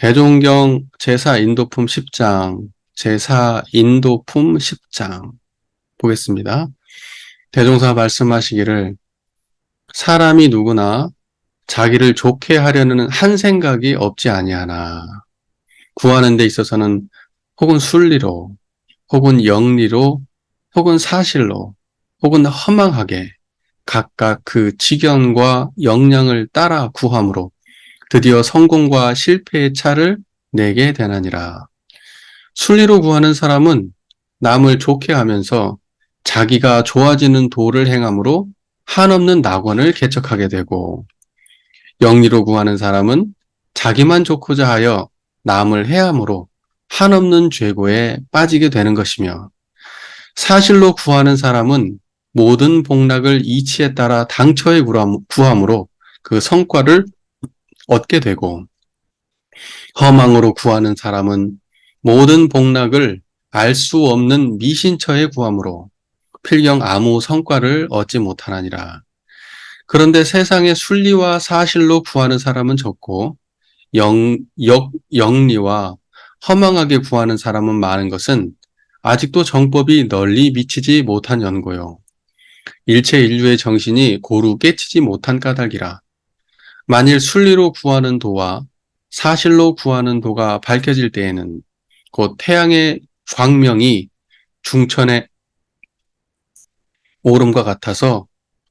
대종경 제4인도품 10장, 제4인도품 10장 보겠습니다. 대종사 말씀하시기를 사람이 누구나 자기를 좋게 하려는 한 생각이 없지 아니하나 구하는 데 있어서는 혹은 순리로 혹은 영리로 혹은 사실로 혹은 허망하게 각각 그 지경과 역량을 따라 구함으로 드디어 성공과 실패의 차를 내게 되나니라. 순리로 구하는 사람은 남을 좋게 하면서 자기가 좋아지는 도를 행함으로 한없는 낙원을 개척하게 되고, 영리로 구하는 사람은 자기만 좋고자 하여 남을 해함으로 한없는 죄고에 빠지게 되는 것이며, 사실로 구하는 사람은 모든 복락을 이치에 따라 당처에 구함으로 그 성과를 얻게 되고, 허망으로 구하는 사람은 모든 복락을 알 수 없는 미신처에 구함으로 필경 아무 성과를 얻지 못하나니라. 그런데 세상의 순리와 사실로 구하는 사람은 적고 영리와 허망하게 구하는 사람은 많은 것은 아직도 정법이 널리 미치지 못한 연고요. 일체 인류의 정신이 고루 깨치지 못한 까닭이라. 만일 순리로 구하는 도와 사실로 구하는 도가 밝혀질 때에는 곧 태양의 광명이 중천의 오름과 같아서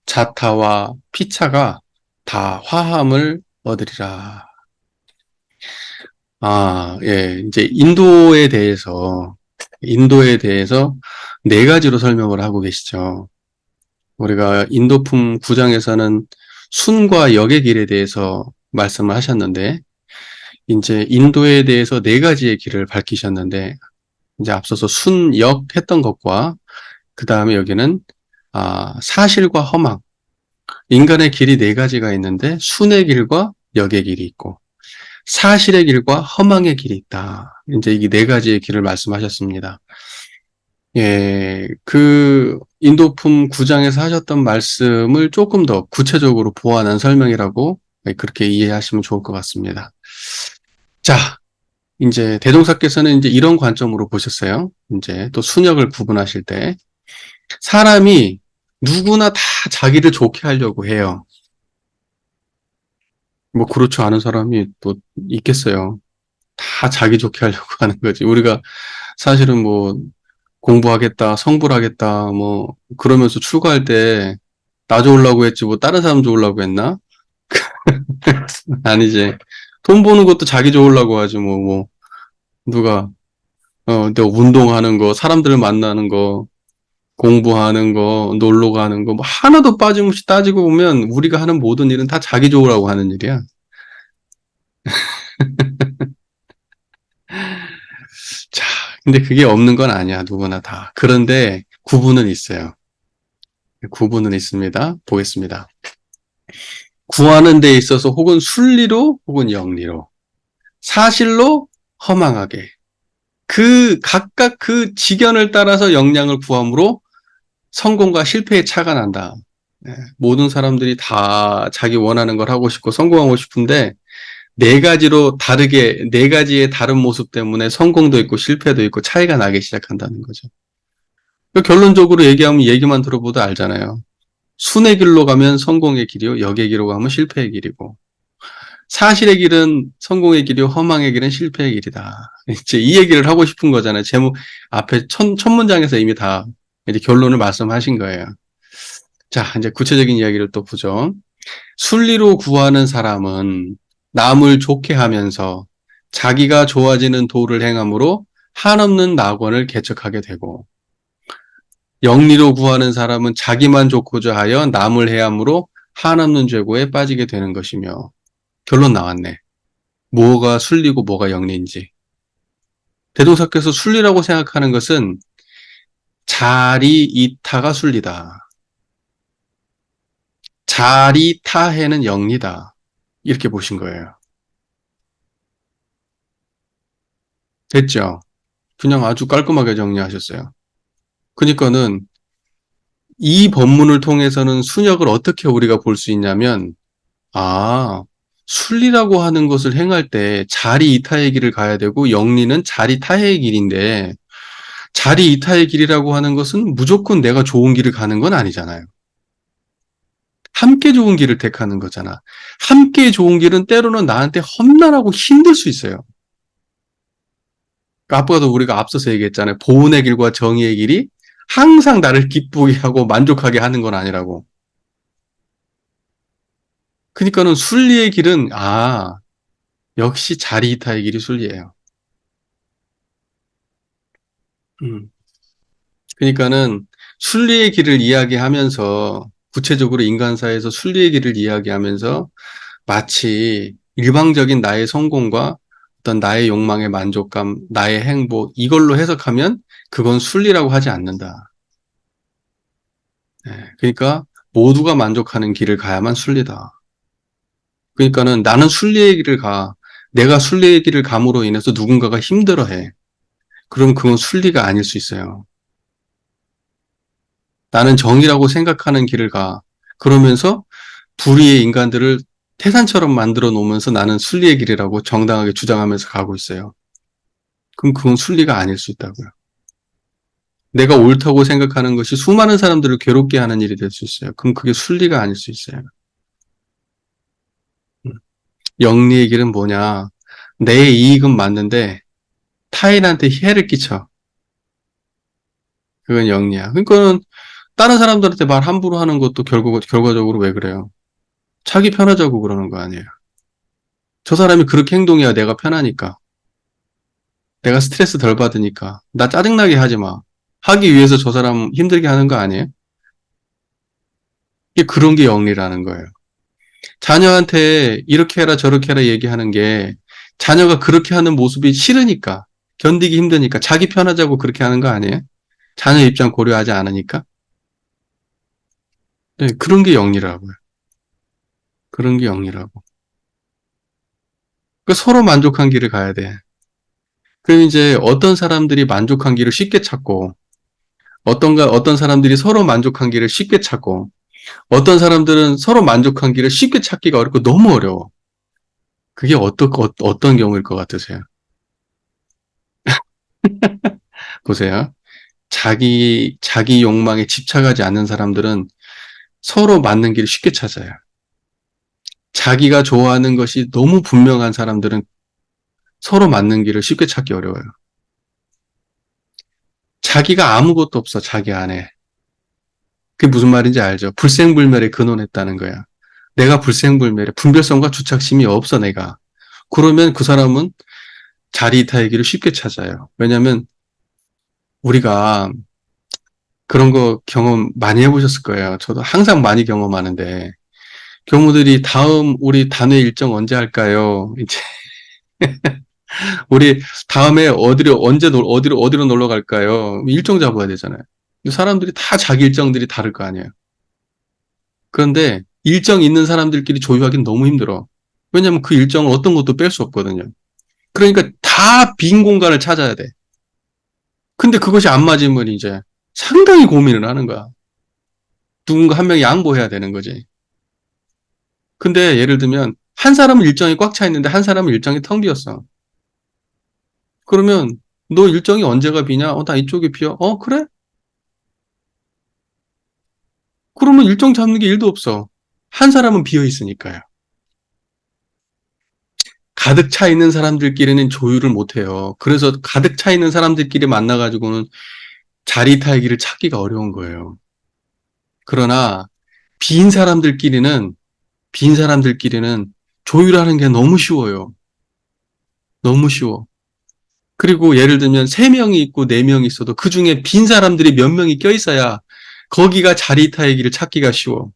자타와 피차가 다 화함을 얻으리라. 예. 이제 인도에 대해서 네 가지로 설명을 하고 계시죠. 우리가 인도품 9장에서는 순과 역의 길에 대해서 말씀을 하셨는데, 이제 인도에 대해서 네 가지의 길을 밝히셨는데, 이제 앞서서 순, 역 했던 것과, 그 다음에 여기는, 사실과 허망. 인간의 길이 네 가지가 있는데, 순의 길과 역의 길이 있고, 사실의 길과 허망의 길이 있다. 이제 이 네 가지의 길을 말씀하셨습니다. 예, 그 인도품 9장에서 하셨던 말씀을 조금 더 구체적으로 보완한 설명이라고 그렇게 이해하시면 좋을 것 같습니다. 자, 이제 대종사께서는 이제 이런 관점으로 보셨어요. 이제 또 순역을 구분하실 때 사람이 누구나 다 자기를 좋게 하려고 해요. 뭐 그렇지 않은 사람이 또 있겠어요. 다 자기 좋게 하려고 하는 거지. 우리가 사실은 뭐 공부하겠다, 성불 하겠다, 뭐 그러면서 출가할 때 나 좋으려고 했지 뭐 다른 사람 좋으려고 했나? 아니지. 돈 버는 것도 자기 좋으려고 하지 뭐 누가 내가 운동하는 거, 사람들을 만나는 거, 공부하는 거, 놀러 가는 거, 뭐 하나도 빠짐없이 따지고 보면 우리가 하는 모든 일은 다 자기 좋으라고 하는 일이야. 자, 근데 그게 없는 건 아니야. 누구나 다. 그런데 구분은 있어요. 구분은 있습니다. 보겠습니다. 구하는 데 있어서 혹은 순리로 혹은 영리로, 사실로 허망하게, 각각 그 지견을 따라서 역량을 구함으로 성공과 실패의 차가 난다. 모든 사람들이 다 자기 원하는 걸 하고 싶고 성공하고 싶은데 네 가지로 다르게, 네 가지의 다른 모습 때문에 성공도 있고 실패도 있고 차이가 나기 시작한다는 거죠. 결론적으로 얘기하면 얘기만 들어보도 알잖아요. 순의 길로 가면 성공의 길이요, 역의 길로 가면 실패의 길이고, 사실의 길은 성공의 길이요, 허망의 길은 실패의 길이다. 이제 이 얘기를 하고 싶은 거잖아요. 제목 앞에 첫 문장에서 이미 다 이제 결론을 말씀하신 거예요. 자, 이제 구체적인 이야기를 또 보죠. 순리로 구하는 사람은 남을 좋게 하면서 자기가 좋아지는 도를 행함으로 한없는 낙원을 개척하게 되고, 영리로 구하는 사람은 자기만 좋고자 하여 남을 해함으로 한없는 죄고에 빠지게 되는 것이며, 결론 나왔네. 뭐가 순리고 뭐가 영리인지. 대동사께서 순리라고 생각하는 것은 자리이타가 순리다. 자리타해는 영리다. 이렇게 보신 거예요. 됐죠? 그냥 아주 깔끔하게 정리하셨어요. 그러니까는 이 본문을 통해서는 순역을 어떻게 우리가 볼 수 있냐면, 아, 순리라고 하는 것을 행할 때 자리 이타의 길을 가야 되고 영리는 자리 타의 길인데 자리 이타의 길이라고 하는 것은 무조건 내가 좋은 길을 가는 건 아니잖아요. 함께 좋은 길을 택하는 거잖아. 함께 좋은 길은 때로는 나한테 험난하고 힘들 수 있어요. 아까도 우리가 앞서서 얘기했잖아요. 보은의 길과 정의의 길이 항상 나를 기쁘게 하고 만족하게 하는 건 아니라고. 그러니까는 순리의 길은 역시 자리이타의 길이 순리예요. 음. 그러니까는 순리의 길을 이야기하면서 구체적으로 인간사에서 순리의 길을 이야기하면서 마치 일방적인 나의 성공과 어떤 나의 욕망의 만족감, 나의 행복 이걸로 해석하면 그건 순리라고 하지 않는다. 그러니까 모두가 만족하는 길을 가야만 순리다. 그러니까는 나는 순리의 길을 가. 내가 순리의 길을 감으로 인해서 누군가가 힘들어해. 그럼 그건 순리가 아닐 수 있어요. 나는 정의라고 생각하는 길을 가. 그러면서 불의의 인간들을 태산처럼 만들어 놓으면서 나는 순리의 길이라고 정당하게 주장하면서 가고 있어요. 그럼 그건 순리가 아닐 수 있다고요. 내가 옳다고 생각하는 것이 수많은 사람들을 괴롭게 하는 일이 될 수 있어요. 그럼 그게 순리가 아닐 수 있어요. 영리의 길은 뭐냐? 내 이익은 맞는데 타인한테 해를 끼쳐. 그건 영리야. 그러니까 다른 사람들한테 말 함부로 하는 것도 결과적으로 왜 그래요? 자기 편하자고 그러는 거 아니에요. 저 사람이 그렇게 행동해야 내가 편하니까. 내가 스트레스 덜 받으니까. 나 짜증나게 하지 마. 하기 위해서 저 사람 힘들게 하는 거 아니에요? 이게 그런 게 영리라는 거예요. 자녀한테 이렇게 해라 저렇게 해라 얘기하는 게 자녀가 그렇게 하는 모습이 싫으니까 견디기 힘드니까 자기 편하자고 그렇게 하는 거 아니에요? 자녀 입장 고려하지 않으니까. 네, 그런 게 영리라고요. 그런 게 영리라고. 그 서로 만족한 길을 가야 돼. 그럼 이제 어떤 사람들이 만족한 길을 쉽게 찾고 어떤 사람들이 서로 만족한 길을 쉽게 찾고 어떤 사람들은 서로 만족한 길을 쉽게 찾기가 어렵고 너무 어려워. 그게 어떤 경우일 것 같으세요? 보세요. 자기 욕망에 집착하지 않는 사람들은 서로 맞는 길을 쉽게 찾아요. 자기가 좋아하는 것이 너무 분명한 사람들은 서로 맞는 길을 쉽게 찾기 어려워요. 자기가 아무것도 없어, 자기 안에. 그게 무슨 말인지 알죠? 불생불멸에 근원했다는 거야. 내가 불생불멸에 분별성과 주착심이 없어, 내가. 그러면 그 사람은 자리이타의 길을 쉽게 찾아요. 왜냐면 우리가 그런 거 경험 많이 해보셨을 거예요. 저도 항상 많이 경험하는데 경우들이 다음 우리 단회 일정 언제 할까요? 이제 우리 다음에 어디로 놀러 갈까요? 일정 잡아야 되잖아요. 근데 사람들이 다 자기 일정들이 다를 거 아니에요. 그런데 일정 있는 사람들끼리 조율하기는 너무 힘들어. 왜냐면 그 일정은 어떤 것도 뺄 수 없거든요. 그러니까 다 빈 공간을 찾아야 돼. 근데 그것이 안 맞으면 이제 상당히 고민을 하는 거야. 누군가 한 명이 양보해야 되는 거지. 근데 예를 들면 한 사람은 일정이 꽉 차 있는데 한 사람은 일정이 텅 비었어. 그러면 너 일정이 언제가 비냐? 나 이쪽이 비어. 그래? 그러면 일정 잡는 게 일도 없어. 한 사람은 비어 있으니까요. 가득 차 있는 사람들끼리는 조율을 못 해요. 그래서 가득 차 있는 사람들끼리 만나가지고는 자리 타기를 찾기가 어려운 거예요. 그러나 빈 사람들끼리는 빈 사람들끼리는 조율하는 게 너무 쉬워요. 너무 쉬워. 그리고 예를 들면 3명이 있고 4명이 있어도 그 중에 빈 사람들이 몇 명이 껴 있어야 거기가 자리 타기를 찾기가 쉬워.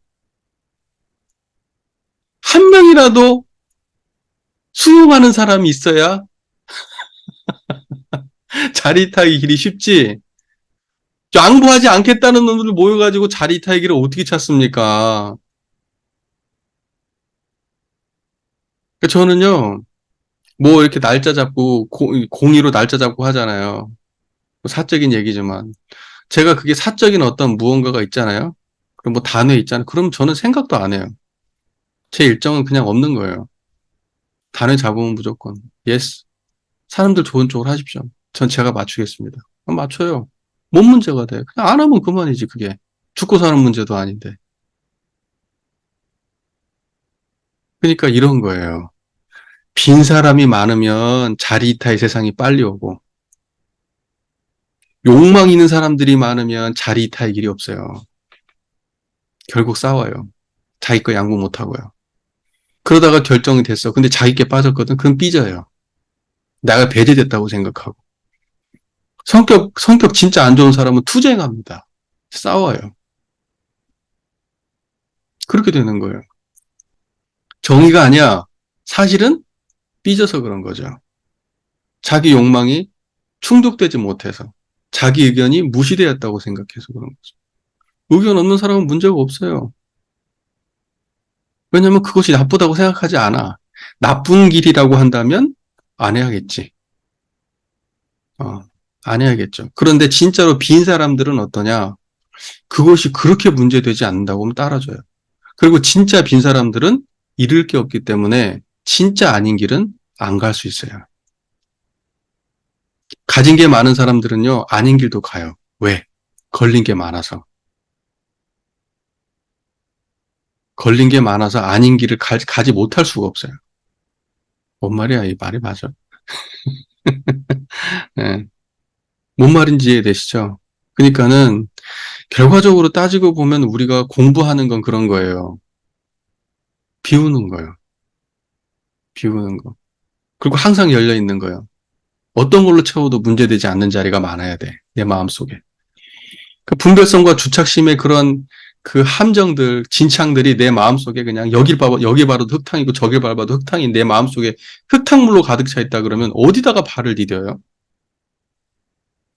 한 명이라도 수긍하는 사람이 있어야 자리 타기 길이 쉽지. 양보하지 않겠다는 놈들 모여가지고 자리 타기 길을 어떻게 찾습니까? 그러니까 저는요, 뭐 이렇게 날짜 잡고 공의로 날짜 잡고 하잖아요. 뭐 사적인 얘기지만 제가 그게 사적인 어떤 무언가가 있잖아요. 그럼 뭐 단회 있잖아요. 그럼 저는 생각도 안 해요. 제 일정은 그냥 없는 거예요. 단회 잡으면 무조건 예스. 사람들 좋은 쪽으로 하십시오. 전 제가 맞추겠습니다. 맞춰요. 뭔 문제가 돼? 그냥 안 하면 그만이지 그게. 죽고 사는 문제도 아닌데. 그러니까 이런 거예요. 빈 사람이 많으면 자리이탈 세상이 빨리 오고 욕망 있는 사람들이 많으면 자리이탈 길이 없어요. 결국 싸워요. 자기 거 양보 못 하고요. 그러다가 결정이 됐어. 근데 자기 게 빠졌거든. 그럼 삐져요. 내가 배제됐다고 생각하고. 성격 진짜 안 좋은 사람은 투쟁합니다. 싸워요. 그렇게 되는 거예요. 정의가 아니야. 사실은 삐져서 그런 거죠. 자기 욕망이 충족되지 못해서. 자기 의견이 무시되었다고 생각해서 그런 거죠. 의견 없는 사람은 문제가 없어요. 왜냐면 그것이 나쁘다고 생각하지 않아. 나쁜 길이라고 한다면 안 해야겠지. 어, 안 해야겠죠. 그런데 진짜로 빈 사람들은 어떠냐? 그것이 그렇게 문제되지 않는다고 하면 따라줘요. 그리고 진짜 빈 사람들은 잃을 게 없기 때문에 진짜 아닌 길은 안 갈 수 있어요. 가진 게 많은 사람들은요, 아닌 길도 가요. 왜? 걸린 게 많아서. 걸린 게 많아서 아닌 길을 가지 못할 수가 없어요. 뭔 말이야? 이 말이 맞아. 예. 뭔 말인지 이해되시죠? 그러니까는 결과적으로 따지고 보면 우리가 공부하는 건 그런 거예요. 비우는 거예요. 비우는 거. 그리고 항상 열려 있는 거예요. 어떤 걸로 채워도 문제되지 않는 자리가 많아야 돼. 내 마음속에. 그 분별성과 주착심의 그런 그 함정들, 진창들이 내 마음속에 그냥 여기 바로 흙탕이고 저길 밟아도 흙탕인 내 마음속에 흙탕물로 가득 차 있다 그러면 어디다가 발을 디뎌요?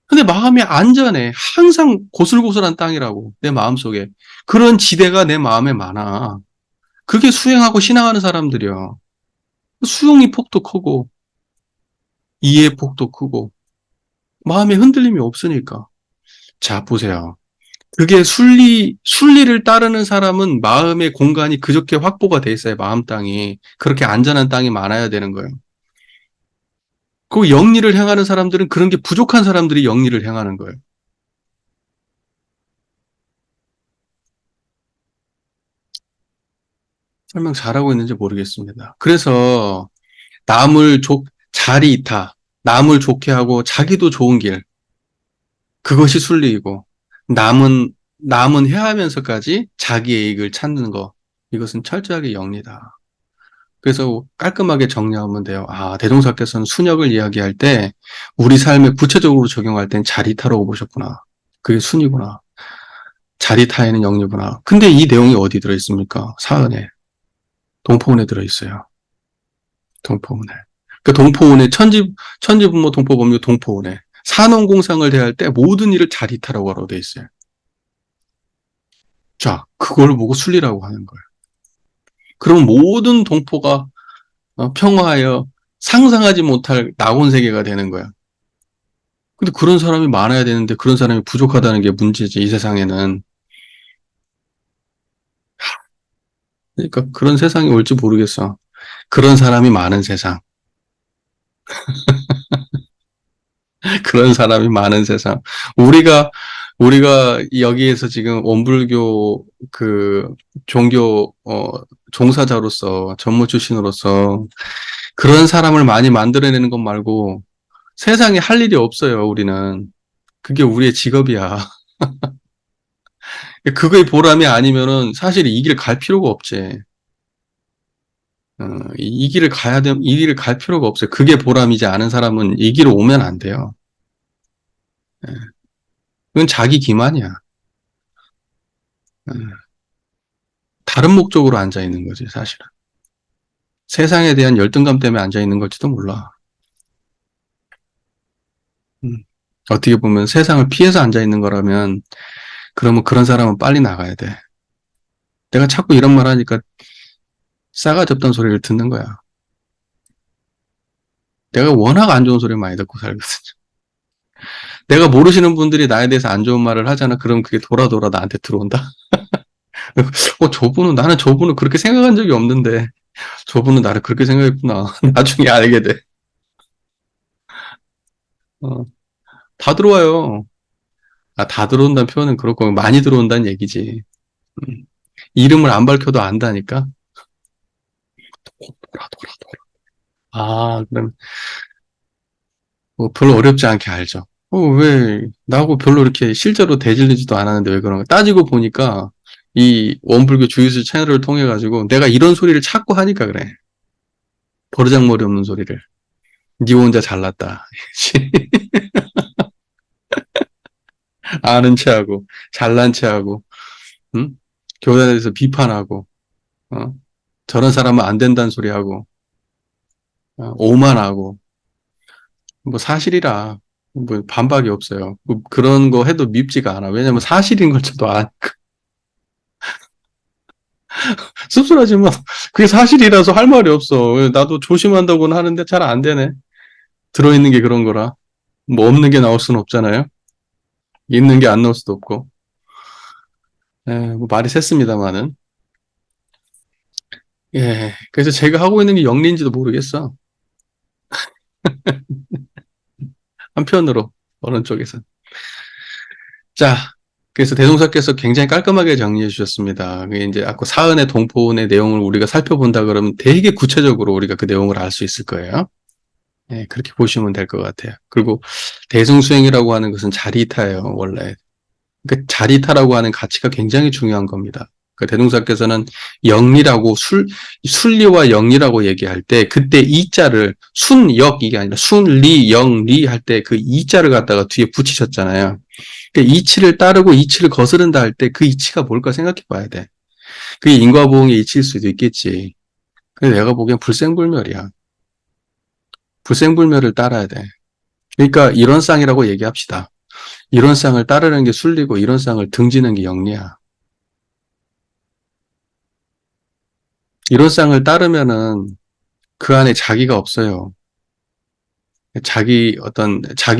근데 마음이 안전해. 항상 고슬고슬한 땅이라고. 내 마음속에. 그런 지대가 내 마음에 많아. 그게 수행하고 신앙하는 사람들이야. 수용의 폭도 크고, 이해의 폭도 크고, 마음에 흔들림이 없으니까. 자, 보세요. 그게 순리를 따르는 사람은 마음의 공간이 그저께 확보가 돼 있어요. 마음 땅이. 그렇게 안전한 땅이 많아야 되는 거예요. 그 영리를 행하는 사람들은 그런 게 부족한 사람들이 영리를 행하는 거예요. 설명 잘하고 있는지 모르겠습니다. 그래서 남을 자리 이타, 남을 좋게 하고 자기도 좋은 길, 그것이 순리이고, 남은 해하면서까지 자기의 이익을 찾는 거, 이것은 철저하게 영리다. 그래서 깔끔하게 정리하면 돼요. 아, 대종사께서는 순역을 이야기할 때 우리 삶에 구체적으로 적용할 땐 자리타로 보셨구나. 그게 순이구나. 자리타에는 영리구나. 근데 이 내용이 어디 들어있습니까? 사은에. 동포운에 들어있어요. 동포운에. 그 동포운에 천지분모 동포법률 동포운에 산업공상을 대할 때 모든 일을 자리타라고 하라고 돼 있어요. 자, 그걸 보고 순리라고 하는 거예요. 그럼 모든 동포가 평화하여 상상하지 못할 낙원 세계가 되는 거야. 근데 그런 사람이 많아야 되는데 그런 사람이 부족하다는 게 문제지, 이 세상에는. 그러니까 그런 세상이 올지 모르겠어. 그런 사람이 많은 세상. 그런 사람이 많은 세상. 우리가 여기에서 지금 원불교 그 종교, 종사자로서, 전무 출신으로서 그런 사람을 많이 만들어내는 것 말고 세상에 할 일이 없어요, 우리는. 그게 우리의 직업이야. 그거의 보람이 아니면은 사실 이 길 갈 필요가 없지. 이 길을 갈 필요가 없어요. 그게 보람이지 않은 사람은 이 길을 오면 안 돼요. 예. 그건 자기 기만이야. 예. 다른 목적으로 앉아 있는 거지, 사실은. 세상에 대한 열등감 때문에 앉아 있는 걸지도 몰라. 음. 어떻게 보면 세상을 피해서 앉아 있는 거라면, 그러면 그런 사람은 빨리 나가야 돼. 내가 자꾸 이런 말 하니까 싸가지 없다는 소리를 듣는 거야. 내가 워낙 안 좋은 소리 많이 듣고 살거든. 내가 모르시는 분들이 나에 대해서 안 좋은 말을 하잖아. 그럼 그게 돌아 나한테 들어온다. 나는 저분은 그렇게 생각한 적이 없는데. 저분은 나를 그렇게 생각했구나. 나중에 알게 돼. 어, 다 들어와요. 아, 다 들어온다는 표현은 그렇고, 많이 들어온다는 얘기지. 음. 이름을 안 밝혀도 안다니까? 돌아, 돌아, 돌아. 아, 그럼, 뭐 별로 어렵지 않게 알죠. 나하고 별로 이렇게 실제로 대질리지도 않았는데 왜 그런가? 따지고 보니까, 이 원불교 주유수 채널을 통해가지고, 내가 이런 소리를 자꾸 하니까 그래. 버르장머리 없는 소리를. 니 혼자 잘났다. 아는 체하고, 잘난 체하고, 응? 교단에 대해서 비판하고, 어? 저런 사람은 안 된다는 소리 하고, 오만하고, 뭐 사실이라, 뭐 반박이 없어요. 뭐 그런 거 해도 밉지가 않아. 왜냐면 사실인 걸 저도 씁쓸하지만, 그게 사실이라서 할 말이 없어. 나도 조심한다고는 하는데 잘 안 되네. 들어있는 게 그런 거라. 뭐 없는 게 나올 수는 없잖아요. 있는 게 안 나올 수도 없고. 뭐 말이 셌습니다만은. 예. 그래서 제가 하고 있는 게 영리인지도 모르겠어. 한편으로, 어느 쪽에서. 자, 그래서 대동사께서 굉장히 깔끔하게 정리해 주셨습니다. 그게 이제 아까 사은의 동포의 내용을 우리가 살펴본다 그러면 되게 구체적으로 우리가 그 내용을 알 수 있을 거예요. 예, 그렇게 보시면 될 것 같아요. 그리고 대승수행이라고 하는 것은 자리타예요, 원래. 그러니까 자리타라고 하는 가치가 굉장히 중요한 겁니다. 그 대동사께서는 영리라고 순리와 영리라고 얘기할 때 그때 이자를 순역 이게 아니라 순리 영리 할 때 그 이자를 갖다가 뒤에 붙이셨잖아요. 그 이치를 따르고 이치를 거스른다 할 때 그 이치가 뭘까 생각해 봐야 돼. 그게 인과보응의 이치일 수도 있겠지. 근데 내가 보기엔 불생불멸이야. 불생불멸을 따라야 돼. 그러니까 이론상이라고 얘기합시다. 이론상을 따르는 게 순리고 이론상을 등지는 게 영리야. 이론상을 따르면은 그 안에 자기가 없어요. 자기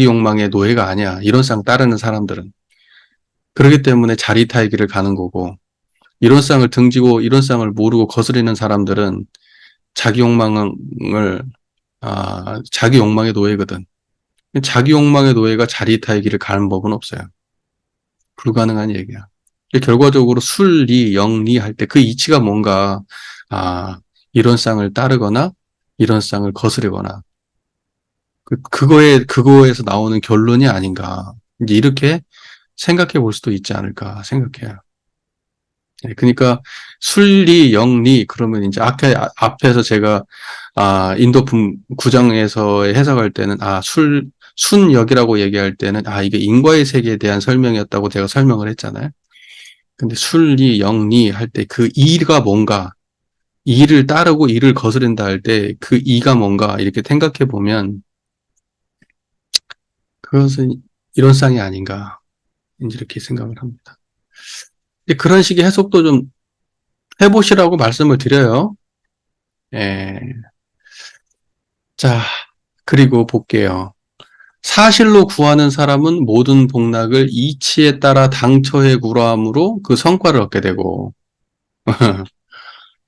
욕망의 노예가 아니야. 이론상 따르는 사람들은. 그렇기 때문에 자리타의 길을 가는 거고, 이론상을 등지고 이론상을 모르고 거스르는 사람들은 자기 욕망을, 자기 욕망의 노예거든. 자기 욕망의 노예가 자리타의 길을 가는 법은 없어요. 불가능한 얘기야. 결과적으로 순리, 영리 할 때 그 이치가 뭔가, 아, 이론상을 따르거나, 이론상을 거스르거나, 그거에서 나오는 결론이 아닌가. 이제 이렇게 생각해 볼 수도 있지 않을까 생각해요. 그러니까 순리, 영리 그러면 이제 앞에서 제가 인도품 9장에서 해석할 때는 순역이라고 얘기할 때는 이게 인과의 세계에 대한 설명이었다고 제가 설명을 했잖아요. 근데 순리, 영리 할 때 그 이가 뭔가, 이를 따르고 이를 거스른다 할 때 그 이가 뭔가 이렇게 생각해 보면 그것은 이론상이 아닌가 이제 이렇게 생각을 합니다. 그런 식의 해석도 좀 해보시라고 말씀을 드려요. 예. 자, 그리고 볼게요. 사실로 구하는 사람은 모든 복락을 이치에 따라 당처에 구함으로 그 성과를 얻게 되고,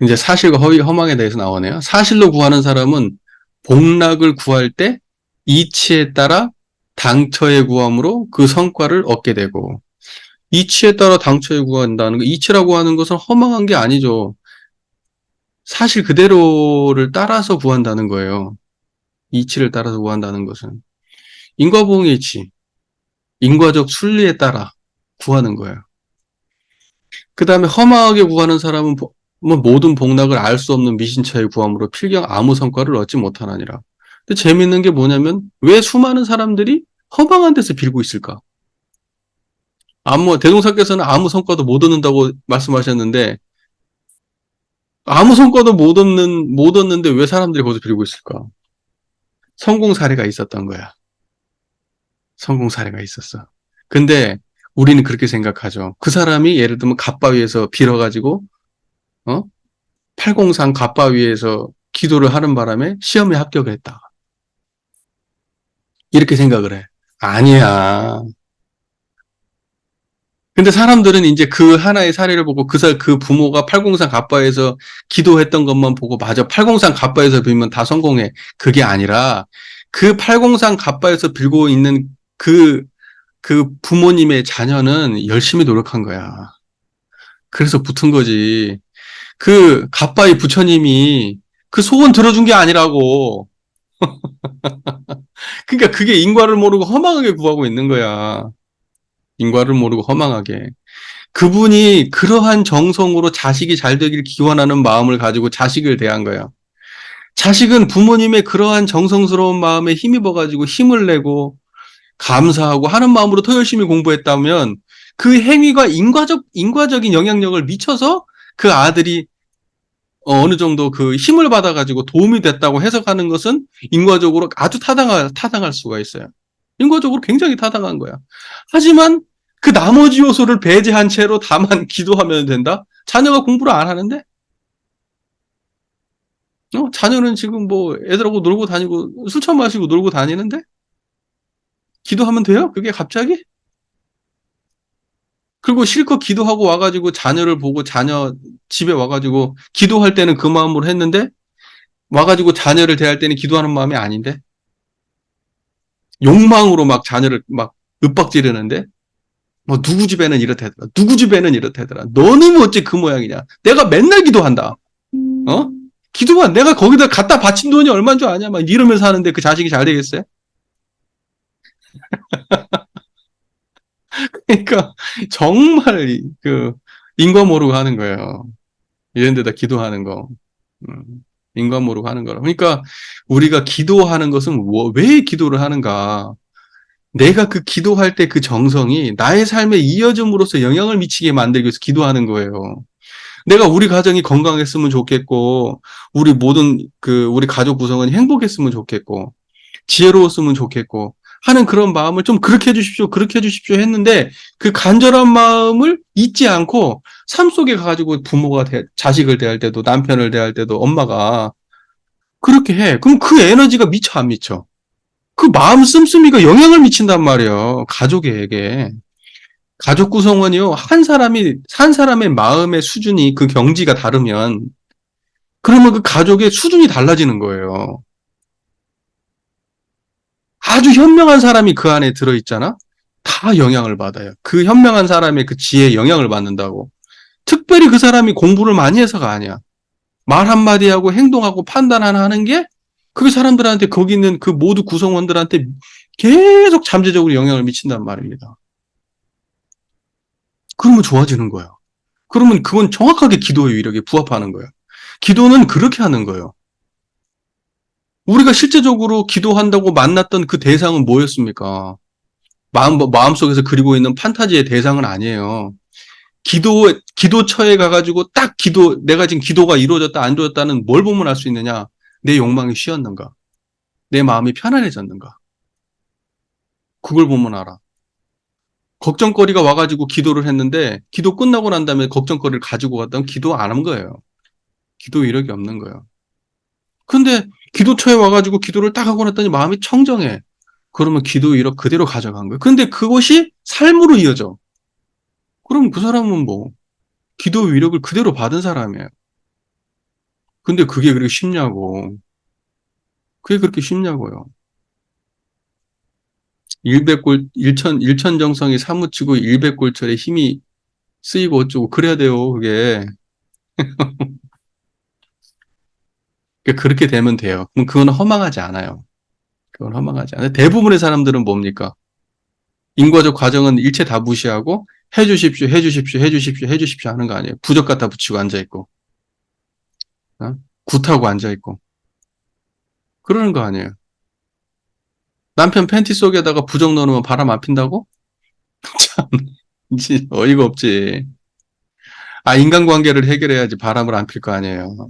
이제 사실과 허망에 대해서 나오네요. 사실로 구하는 사람은 복락을 구할 때 이치에 따라 당처에 구함으로 그 성과를 얻게 되고, 이치에 따라 당처에 구한다는 거, 이치라고 하는 것은 허망한 게 아니죠. 사실 그대로를 따라서 구한다는 거예요. 이치를 따라서 구한다는 것은. 인과보응의 이치, 인과적 순리에 따라 구하는 거예요. 그 다음에 허망하게 구하는 사람은 뭐 모든 복락을 알 수 없는 미신처의 구함으로 필경 아무 성과를 얻지 못하느니라. 근데 재밌는 게 뭐냐면 왜 수많은 사람들이 허망한 데서 빌고 있을까? 대동사께서는 아무 성과도 못 얻는다고 말씀하셨는데 아무 성과도 못 얻는데 왜 사람들이 거기서 빌고 있을까? 성공 사례가 있었던 거야. 성공 사례가 있었어. 근데 우리는 그렇게 생각하죠. 그 사람이 예를 들면 갓바위에서 빌어가지고, 어? 팔공산 갓바위에서 기도를 하는 바람에 시험에 합격했다. 이렇게 생각을 해. 아니야. 근데 사람들은 이제 그 하나의 사례를 보고 그 부모가 803 갑바에서 기도했던 것만 보고 맞아 803 갑바에서 빌면 다 성공해. 그게 아니라 그 803 갑바에서 빌고 있는 그 부모님의 자녀는 열심히 노력한 거야. 그래서 붙은 거지. 그 갑바의 부처님이 그 소원 들어준 게 아니라고. 그러니까 그게 인과를 모르고 허망하게 구하고 있는 거야. 인과를 모르고 허망하게. 그분이 그러한 정성으로 자식이 잘 되길 기원하는 마음을 가지고 자식을 대한 거예요. 자식은 부모님의 그러한 정성스러운 마음에 힘입어가지고 힘을 내고 감사하고 하는 마음으로 더 열심히 공부했다면 그 행위가 인과적인 영향력을 미쳐서 그 아들이 어느 정도 그 힘을 받아가지고 도움이 됐다고 해석하는 것은 인과적으로 아주 타당할 수가 있어요. 인과적으로 굉장히 타당한 거야. 하지만 그 나머지 요소를 배제한 채로 다만 기도하면 된다? 자녀가 공부를 안 하는데? 자녀는 지금 뭐 애들하고 놀고 다니고 술 처음 마시고 놀고 다니는데? 기도하면 돼요? 그게 갑자기? 그리고 실컷 기도하고 와가지고 자녀를 보고 자녀 집에 와가지고 기도할 때는 그 마음으로 했는데 와가지고 자녀를 대할 때는 기도하는 마음이 아닌데? 욕망으로 막 자녀를 막 윽박지르는데? 뭐 누구 집에는 이렇다더라. 누구 집에는 이렇다더라. 너는 어째 그 모양이냐. 내가 맨날 기도한다. 어? 기도만 내가 거기다 갖다 바친 돈이 얼마인 줄 아냐. 막 이러면서 하는데 그 자식이 잘 되겠어요? 그러니까 정말 그 인과 모르고 하는 거예요. 이런 데다 기도하는 거. 음, 인과 모르고 하는 거라. 그러니까 우리가 기도하는 것은 왜 기도를 하는가? 내가 그 기도할 때 그 정성이 나의 삶에 이어짐으로써 영향을 미치게 만들기 위해서 기도하는 거예요. 내가 우리 가정이 건강했으면 좋겠고, 우리 가족 구성원이 행복했으면 좋겠고, 지혜로웠으면 좋겠고, 하는 그런 마음을 좀 그렇게 해주십시오, 그렇게 해주십시오 했는데, 그 간절한 마음을 잊지 않고, 삶 속에 가가지고 자식을 대할 때도, 남편을 대할 때도 엄마가 그렇게 해. 그럼 그 에너지가 미쳐, 안 미쳐? 그 마음 씀씀이가 영향을 미친단 말이에요. 가족에게. 가족 구성원이요. 한 사람의 마음의 수준이 그 경지가 다르면, 그러면 그 가족의 수준이 달라지는 거예요. 아주 현명한 사람이 그 안에 들어있잖아? 다 영향을 받아요. 그 현명한 사람의 그 지혜에 영향을 받는다고. 특별히 그 사람이 공부를 많이 해서가 아니야. 말 한마디 하고 행동하고 판단 하나 하는 게, 그게 사람들한테 거기 있는 그 모두 구성원들한테 계속 잠재적으로 영향을 미친단 말입니다. 그러면 좋아지는 거예요. 그러면 그건 정확하게 기도의 위력에 부합하는 거예요. 기도는 그렇게 하는 거예요. 우리가 실제적으로 기도한다고 만났던 그 대상은 뭐였습니까? 마음속에서 그리고 있는 판타지의 대상은 아니에요. 기도처에 가가지고 내가 지금 기도가 이루어졌다, 안 이루어졌다는 뭘 보면 알 수 있느냐? 내 욕망이 쉬었는가? 내 마음이 편안해졌는가? 그걸 보면 알아. 걱정거리가 와가지고 기도를 했는데, 기도 끝나고 난 다음에 걱정거리를 가지고 갔다면 기도 안 한 거예요. 기도 이력이 없는 거예요. 근데 기도처에 와가지고 기도를 딱 하고 났더니 마음이 청정해. 그러면 기도 이력 그대로 가져간 거예요. 근데 그것이 삶으로 이어져. 그럼 그 사람은 뭐, 기도 위력을 그대로 받은 사람이에요. 근데 그게 그렇게 쉽냐고. 그게 그렇게 쉽냐고요. 일천정성이 사무치고 일백골철에 힘이 쓰이고 어쩌고 그래야 돼요, 그게. 그러니까 그렇게 되면 돼요. 그럼 그건 허망하지 않아요. 그건 허망하지 않아요. 대부분의 사람들은 뭡니까? 인과적 과정은 일체 다 무시하고 해주십시오, 해주십시오, 해주십시오, 해주십시오 하는 거 아니에요. 부적 갖다 붙이고 앉아있고, 어? 굿하고 앉아있고. 그러는 거 아니에요. 남편 팬티 속에다가 부적 넣어놓으면 바람 안 핀다고? 참, 어이가 없지. 아, 인간관계를 해결해야지 바람을 안 필 거 아니에요.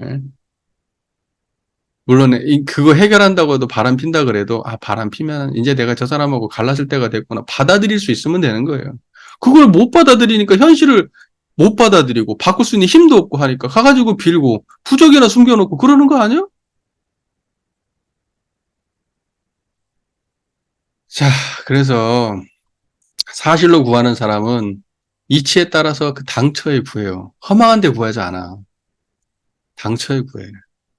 예? 물론 그거 해결한다고 해도 바람 핀다 그래도 아 바람 피면 이제 내가 저 사람하고 갈라질 때가 됐구나 받아들일 수 있으면 되는 거예요. 그걸 못 받아들이니까 현실을 못 받아들이고 바꿀 수 있는 힘도 없고 하니까 가가지고 빌고 부적이나 숨겨놓고 그러는 거 아니야? 자, 그래서 사실로 구하는 사람은 이치에 따라서 그 당처에 구해요. 허망한 데 구하지 않아. 당처에 구해.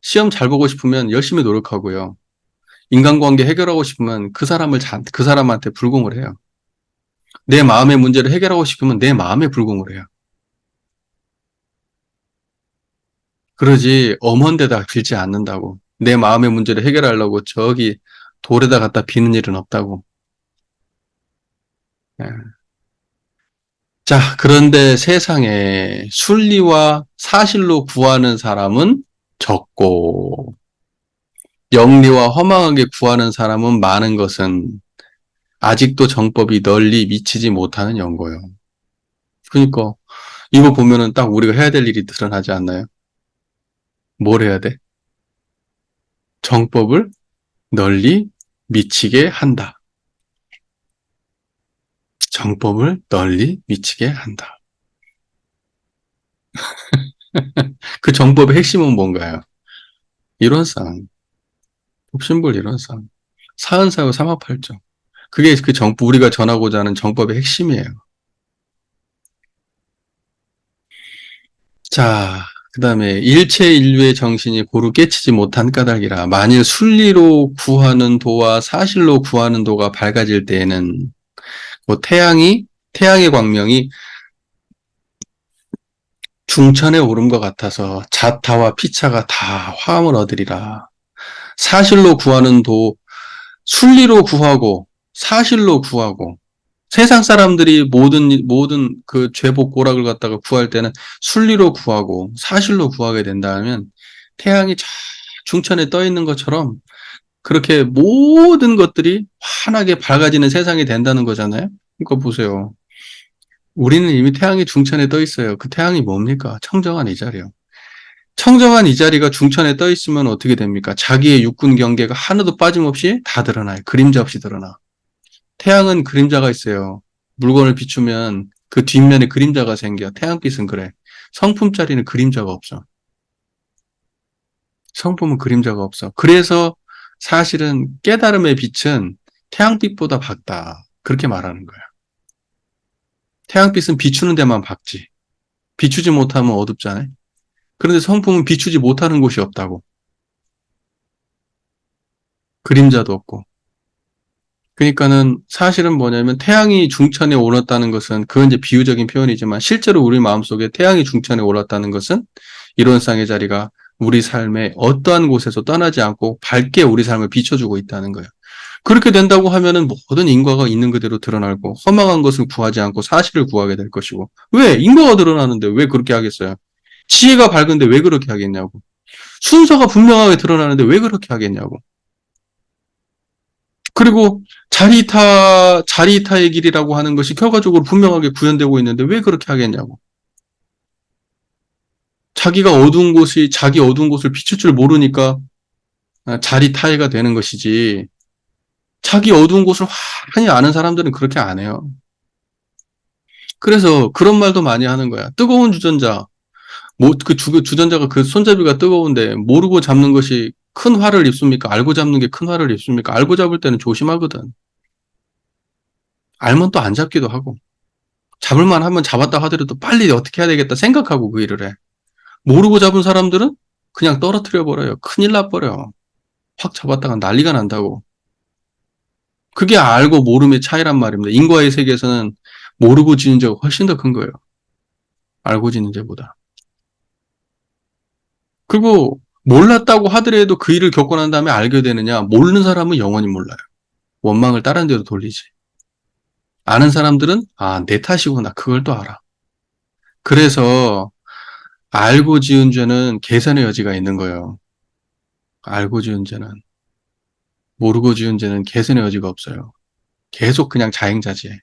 시험 잘 보고 싶으면 열심히 노력하고요. 인간관계 해결하고 싶으면 그 사람한테 불공을 해요. 내 마음의 문제를 해결하고 싶으면 내 마음에 불공을 해요. 그러지 엄한 데다 빌지 않는다고. 내 마음의 문제를 해결하려고 저기 돌에다 갖다 비는 일은 없다고. 예. 자, 그런데 세상에 순리와 사실로 구하는 사람은 적고 영리와 허망하게 구하는 사람은 많은 것은 아직도 정법이 널리 미치지 못하는 연고요. 그러니까 이거 보면은 딱 우리가 해야 될 일이 드러나지 않나요? 뭘 해야 돼? 정법을 널리 미치게 한다. 정법을 널리 미치게 한다. 그 정법의 핵심은 뭔가요? 이론상, pop심불 이론상, 사은사유 삼합팔조. 그게 그 정법, 우리가 전하고자 하는 정법의 핵심이에요. 자, 그 다음에 일체 인류의 정신이 고루 깨치지 못한 까닭이라 만일 순리로 구하는 도와 사실로 구하는 도가 밝아질 때에는 그 태양의 광명이 중천에 오름과 같아서 자타와 피차가 다 화음을 얻으리라. 사실로 구하는 도, 순리로 구하고 사실로 구하고 세상 사람들이 모든 그 죄복 고락을 갖다가 구할 때는 순리로 구하고 사실로 구하게 된다면 태양이 저 중천에 떠 있는 것처럼 그렇게 모든 것들이 환하게 밝아지는 세상이 된다는 거잖아요. 그러니까 보세요. 우리는 이미 태양이 중천에 떠 있어요. 그 태양이 뭡니까? 청정한 이 자리요. 청정한 이 자리가 중천에 떠 있으면 어떻게 됩니까? 자기의 육군 경계가 하나도 빠짐없이 다 드러나요. 그림자 없이 드러나. 태양은 그림자가 있어요. 물건을 비추면 그 뒷면에 그림자가 생겨. 태양빛은 그래. 성품자리는 그림자가 없어. 성품은 그림자가 없어. 그래서 사실은 깨달음의 빛은 태양빛보다 밝다. 그렇게 말하는 거야. 태양빛은 비추는 데만 밝지. 비추지 못하면 어둡잖아요. 그런데 성품은 비추지 못하는 곳이 없다고. 그림자도 없고. 그러니까는 사실은 뭐냐면 태양이 중천에 올랐다는 것은 그건 이제 비유적인 표현이지만 실제로 우리 마음속에 태양이 중천에 올랐다는 것은 이론상의 자리가 우리 삶의 어떠한 곳에서 떠나지 않고 밝게 우리 삶을 비춰주고 있다는 거예요. 그렇게 된다고 하면은 모든 인과가 있는 그대로 드러나고 허망한 것을 구하지 않고 사실을 구하게 될 것이고 왜? 인과가 드러나는데 왜 그렇게 하겠어요? 지혜가 밝은데 왜 그렇게 하겠냐고. 순서가 분명하게 드러나는데 왜 그렇게 하겠냐고. 그리고 자리이타의 길이라고 하는 것이 결과적으로 분명하게 구현되고 있는데 왜 그렇게 하겠냐고. 자기 어두운 곳을 비출 줄 모르니까 자리타이가 되는 것이지. 자기 어두운 곳을 환히 아는 사람들은 그렇게 안 해요. 그래서 그런 말도 많이 하는 거야. 뜨거운 주전자. 주전자가 그 손잡이가 뜨거운데 모르고 잡는 것이 큰 화를 입습니까? 알고 잡는 게 큰 화를 입습니까? 알고 잡을 때는 조심하거든. 알면 또 안 잡기도 하고. 잡을만 하면 잡았다 하더라도 빨리 어떻게 해야 되겠다 생각하고 그 일을 해. 모르고 잡은 사람들은 그냥 떨어뜨려 버려요. 큰일 나버려. 확 잡았다가 난리가 난다고. 그게 알고 모름의 차이란 말입니다. 인과의 세계에서는 모르고 지는 죄가 훨씬 더 큰 거예요. 알고 지는 죄보다. 그리고 몰랐다고 하더라도 그 일을 겪고 난 다음에 알게 되느냐? 모르는 사람은 영원히 몰라요. 원망을 다른 데로 돌리지. 아는 사람들은 내 탓이구나. 그걸 또 알아. 그래서 알고 지은 죄는 개선의 여지가 있는 거예요. 알고 지은 죄는. 모르고 지은 죄는 개선의 여지가 없어요. 계속 그냥 자행자지해.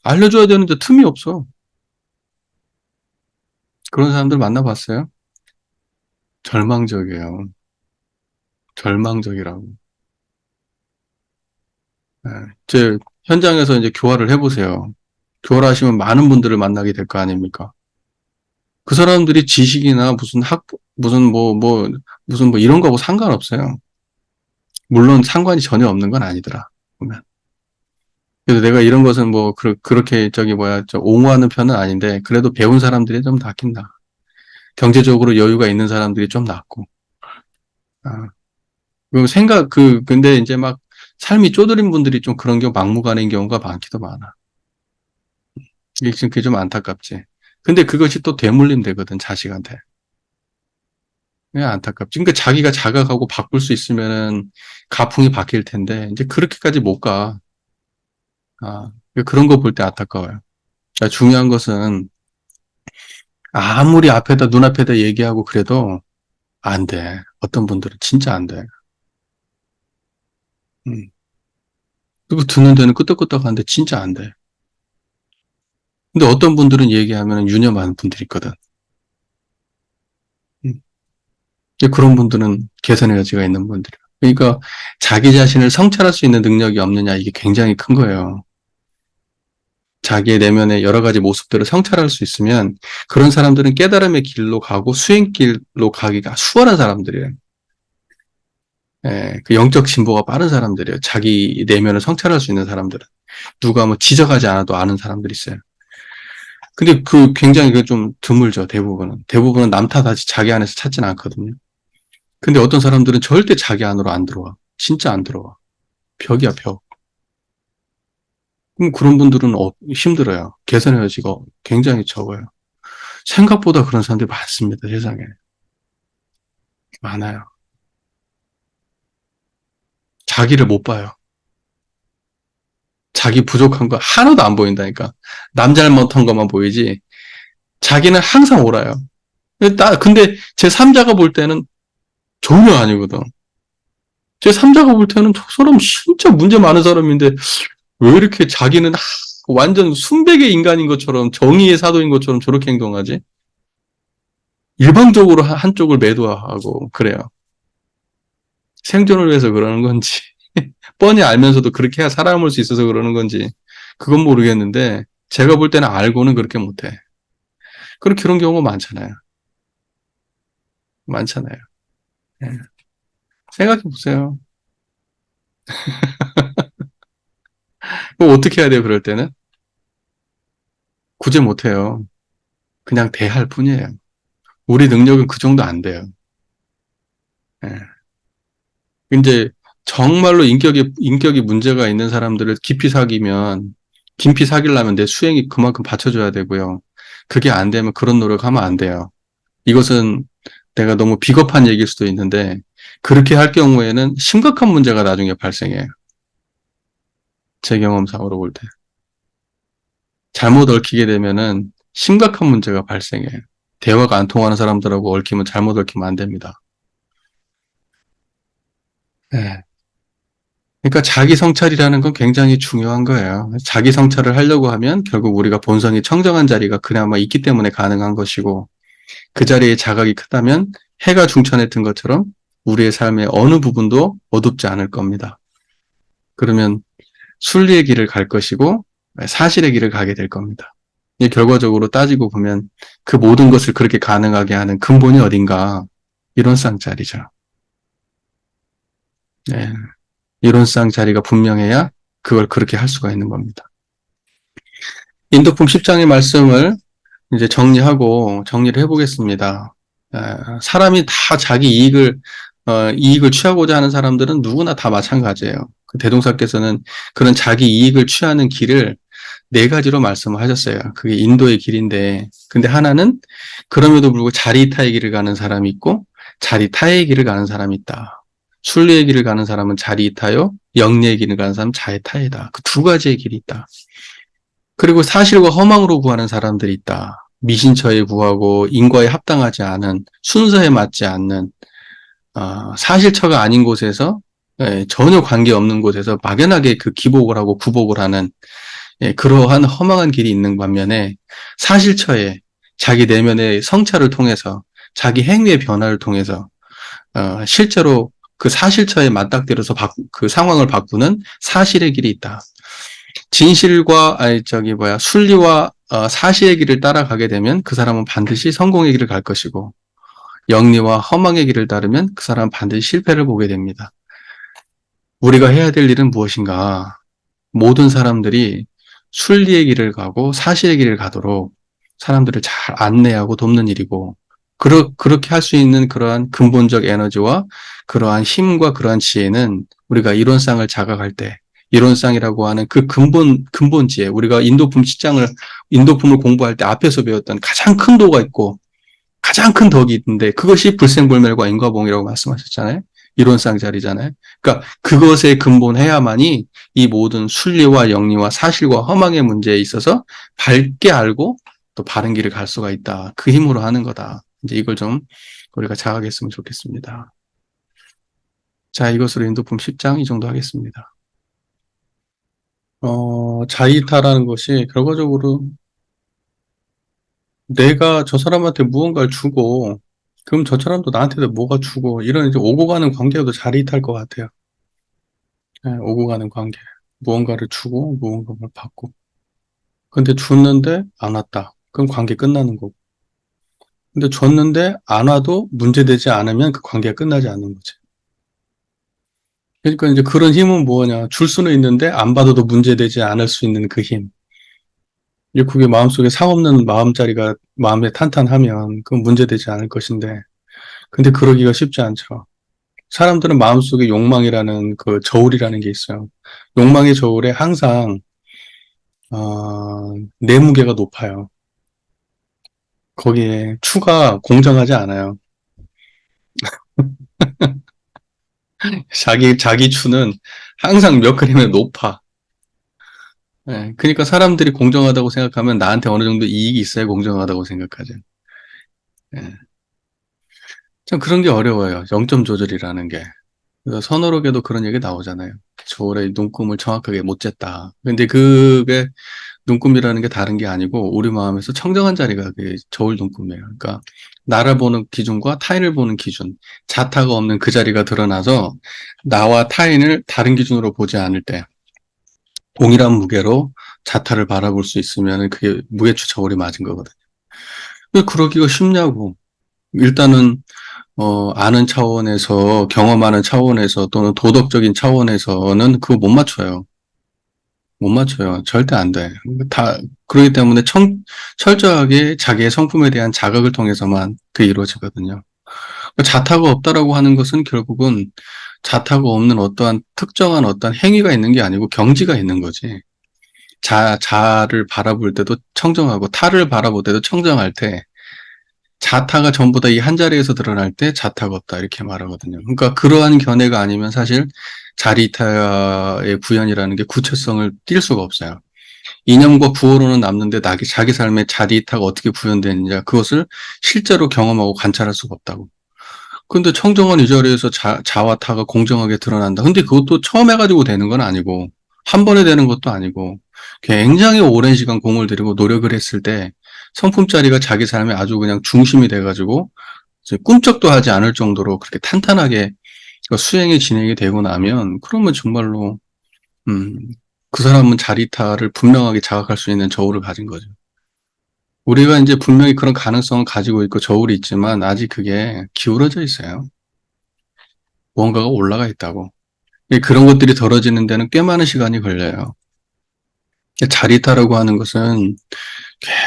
알려줘야 되는데 틈이 없어. 그런 사람들 만나봤어요? 절망적이에요. 절망적이라고. 네. 제 현장에서 이제 교화를 해보세요. 교화를 하시면 많은 분들을 만나게 될 거 아닙니까? 그 사람들이 지식이나 무슨 이런 거하고 상관없어요. 물론 상관이 전혀 없는 건 아니더라. 보면. 그래서 내가 이런 것은 뭐, 그렇게 옹호하는 편은 아닌데, 그래도 배운 사람들이 좀 낫긴 나. 경제적으로 여유가 있는 사람들이 좀 낫고. 아, 근데 이제 막, 삶이 쪼들린 분들이 좀 그런 경우 막무가내인 경우가 많기도 많아. 이게 지금 그게 좀 안타깝지. 근데 그것이 또 되물림 되거든, 자식한테. 그냥 안타깝지. 그러니까 자기가 자각하고 바꿀 수 있으면은 가풍이 바뀔 텐데, 이제 그렇게까지 못 가. 아, 그런 거 볼 때 안타까워요. 그러니까 중요한 것은 아무리 눈앞에다 얘기하고 그래도 안 돼. 어떤 분들은 진짜 안 돼. 음. 그리고 듣는 데는 끄떡끄떡하는데 진짜 안 돼. 근데 어떤 분들은 얘기하면 유념하는 분들이 있거든. 음. 근데 그런 분들은 개선의 여지가 있는 분들이야. 그러니까 자기 자신을 성찰할 수 있는 능력이 없느냐 이게 굉장히 큰 거예요. 자기의 내면의 여러 가지 모습들을 성찰할 수 있으면 그런 사람들은 깨달음의 길로 가고 수행길로 가기가 수월한 사람들이에요. 그 영적 진보가 빠른 사람들이에요. 자기 내면을 성찰할 수 있는 사람들은. 누가 뭐 지적하지 않아도 아는 사람들이 있어요. 근데 굉장히 좀 드물죠, 대부분은. 대부분은 남 탓하지 자기 안에서 찾진 않거든요. 근데 어떤 사람들은 절대 자기 안으로 안 들어와. 진짜 안 들어와. 벽이야, 벽. 그럼 그런 분들은 힘들어요. 개선의 여지가 굉장히 적어요. 생각보다 그런 사람들이 많습니다, 세상에. 많아요. 자기를 못 봐요. 자기 부족한 거 하나도 안 보인다니까. 남 잘못한 것만 보이지, 자기는 항상 옳아요. 근데 제 3자가 볼 때는 전혀 아니거든. 제 3자가 볼 때는 저 사람 진짜 문제 많은 사람인데 왜 이렇게 자기는 완전 순백의 인간인 것처럼 정의의 사도인 것처럼 저렇게 행동하지? 일방적으로 한쪽을 매도하고 그래요. 생존을 위해서 그러는 건지 뻔히 알면서도 그렇게 해야 살아남을 수 있어서 그러는 건지 그건 모르겠는데 제가 볼 때는 알고는 그렇게 못해. 그런 경우가 많잖아요. 많잖아요. 예. 생각해 보세요. 그럼 어떻게 해야 돼요, 그럴 때는? 구제 못해요. 그냥 대할 뿐이에요. 우리 능력은 그 정도 안 돼요. 예. 이제 정말로 인격이 문제가 있는 사람들을 깊이 사귀려면 내 수행이 그만큼 받쳐줘야 되고요. 그게 안 되면 그런 노력하면 안 돼요. 이것은 내가 너무 비겁한 얘기일 수도 있는데, 그렇게 할 경우에는 심각한 문제가 나중에 발생해요. 제 경험상으로 볼 때. 잘못 얽히게 되면은 심각한 문제가 발생해요. 대화가 안 통하는 사람들하고 잘못 얽히면 안 됩니다. 네. 그러니까 자기 성찰이라는 건 굉장히 중요한 거예요. 자기 성찰을 하려고 하면 결국 우리가 본성이 청정한 자리가 그나마 있기 때문에 가능한 것이고, 그 자리에 자각이 크다면 해가 중천에 든 것처럼 우리의 삶의 어느 부분도 어둡지 않을 겁니다. 그러면 순리의 길을 갈 것이고 사실의 길을 가게 될 겁니다. 결과적으로 따지고 보면 그 모든 것을 그렇게 가능하게 하는 근본이 어딘가, 이론상 자리죠. 네. 이론상 자리가 분명해야 그걸 그렇게 할 수가 있는 겁니다. 인도품 10장의 말씀을 이제 정리를 해보겠습니다. 사람이 다 자기 이익을 취하고자 하는 사람들은 누구나 다 마찬가지예요. 그 대동사께서는 그런 자기 이익을 취하는 길을 네 가지로 말씀을 하셨어요. 그게 인도의 길인데, 근데 하나는 그럼에도 불구하고 자리타의 길을 가는 사람이 있고, 자리타의 길을 가는 사람이 있다. 순리의 길을 가는 사람은 자리타요, 영리의 길을 가는 사람은 자리타이다. 그 두 가지의 길이 있다. 그리고 사실과 허망으로 구하는 사람들이 있다. 미신처에 구하고 인과에 합당하지 않은, 순서에 맞지 않는, 사실처가 아닌 곳에서, 전혀 관계없는 곳에서 막연하게 그 기복을 하고 구복을 하는, 그러한 허망한 길이 있는 반면에 사실처에 자기 내면의 성찰을 통해서 자기 행위의 변화를 통해서 실제로 그 사실처에 맞닥뜨려서 그 상황을 바꾸는 사실의 길이 있다. 순리와 사실의 길을 따라가게 되면 그 사람은 반드시 성공의 길을 갈 것이고, 영리와 허망의 길을 따르면 그 사람은 반드시 실패를 보게 됩니다. 우리가 해야 될 일은 무엇인가? 모든 사람들이 순리의 길을 가고 사실의 길을 가도록 사람들을 잘 안내하고 돕는 일이고, 그렇게 할 수 있는 그러한 근본적 에너지와 그러한 힘과 그러한 지혜는 우리가 이론상을 자각할 때, 이론상이라고 하는 그 근본지에 우리가 인도품을 공부할 때 앞에서 배웠던 가장 큰 도가 있고, 가장 큰 덕이 있는데 그것이 불생불멸과 인과봉이라고 말씀하셨잖아요. 이론상 자리잖아요. 그러니까 그것에 근본해야만이 이 모든 순리와 영리와 사실과 허망의 문제에 있어서 밝게 알고 또 바른 길을 갈 수가 있다. 그 힘으로 하는 거다. 이제 이걸 좀 우리가 자각했으면 좋겠습니다. 자, 이것으로 인도품 10장 이 정도 하겠습니다. 자의타라는 것이 결과적으로 내가 저 사람한테 무언가를 주고 그럼 저 사람도 나한테도 뭐가 주고 이런 이제 오고 가는 관계도 자릿할 것 같아요. 네, 오고 가는 관계. 무언가를 주고 무언가를 받고. 근데 줬는데 안 왔다. 그럼 관계 끝나는 거고. 근데 줬는데 안 와도 문제되지 않으면 그 관계가 끝나지 않는 거지. 그러니까 이제 그런 힘은 뭐냐. 줄 수는 있는데 안 받아도 문제되지 않을 수 있는 그 힘. 이제 그게 마음속에 상 없는 마음자리가 마음에 탄탄하면 그건 문제되지 않을 것인데. 근데 그러기가 쉽지 않죠. 사람들은 마음속에 욕망이라는 그 저울이라는 게 있어요. 욕망의 저울에 항상 내무게가 높아요. 거기에 추가 공정하지 않아요. 자기 추는 항상 몇 그램이 높아. 예, 그러니까 사람들이 공정하다고 생각하면 나한테 어느 정도 이익이 있어야 공정하다고 생각하죠. 예. 참 그런 게 어려워요. 0점 조절이라는 게. 그래서 선어록에도 그런 얘기 나오잖아요. 저울의 눈금을 정확하게 못 쟀다. 근데 그게 눈금이라는 게 다른 게 아니고 우리 마음에서 청정한 자리가 그 저울 눈금이에요. 그러니까 나를 보는 기준과 타인을 보는 기준, 자타가 없는 그 자리가 드러나서 나와 타인을 다른 기준으로 보지 않을 때 동일한 무게로 자타를 바라볼 수 있으면 그게 무게추 저울이 맞은 거거든요. 왜 그러기가 쉽냐고. 일단은 아는 차원에서 경험하는 차원에서 또는 도덕적인 차원에서는 그거 못 맞춰요. 못 맞춰요. 절대 안 돼. 그렇기 때문에 철저하게 자기의 성품에 대한 자각을 통해서만 그게 이루어지거든요. 자타가 없다라고 하는 것은 결국은 자타가 없는 어떠한 특정한 어떠한 행위가 있는 게 아니고 경지가 있는 거지. 자를 바라볼 때도 청정하고 타를 바라볼 때도 청정할 때 자타가 전부 다 이 한 자리에서 드러날 때 자타가 없다 이렇게 말하거든요. 그러니까 그러한 견해가 아니면 사실 자리타의 구현이라는 게 구체성을 띌 수가 없어요. 이념과 구호로는 남는데 자기 삶의 자리타가 어떻게 구현되느냐 그것을 실제로 경험하고 관찰할 수가 없다고. 근데 청정한 이 자리에서 자와 타가 공정하게 드러난다. 근데 그것도 처음 해가지고 되는 건 아니고 한 번에 되는 것도 아니고 굉장히 오랜 시간 공을 들이고 노력을 했을 때 성품자리가 자기 삶의 아주 그냥 중심이 돼가지고 이제 꿈쩍도 하지 않을 정도로 그렇게 탄탄하게 수행이 진행이 되고 나면 그러면 정말로 음, 그 사람은 자리타를 분명하게 자각할 수 있는 저울을 가진 거죠. 우리가 이제 분명히 그런 가능성을 가지고 있고 저울이 있지만 아직 그게 기울어져 있어요. 무언가가 올라가 있다고. 그런 것들이 덜어지는 데는 꽤 많은 시간이 걸려요. 자리타라고 하는 것은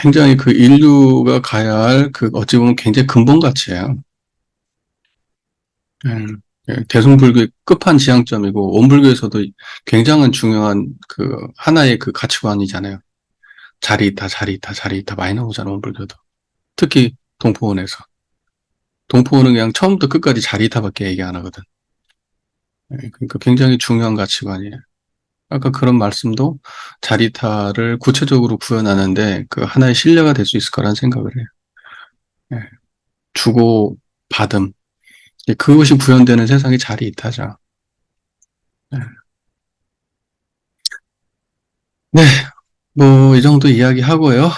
굉장히 그 인류가 가야 할 그 어찌 보면 굉장히 근본 가치예요. 대승불교의 끝판지향점이고 원불교에서도 굉장한 중요한 그 하나의 그 가치관이잖아요. 자리있다 많이 나오잖아 원불교도. 특히 동포원에서. 동포원은 그냥 처음부터 끝까지 자리있다밖에 얘기 안 하거든. 그러니까 굉장히 중요한 가치관이에요. 아까 그런 말씀도 자리타를 구체적으로 구현하는데 그 하나의 신뢰가 될 수 있을 거라는 생각을 해요. 예. 주고 받음. 그것이 구현되는 세상이 자리이타죠. 예. 네, 뭐 이 정도 이야기 하고요.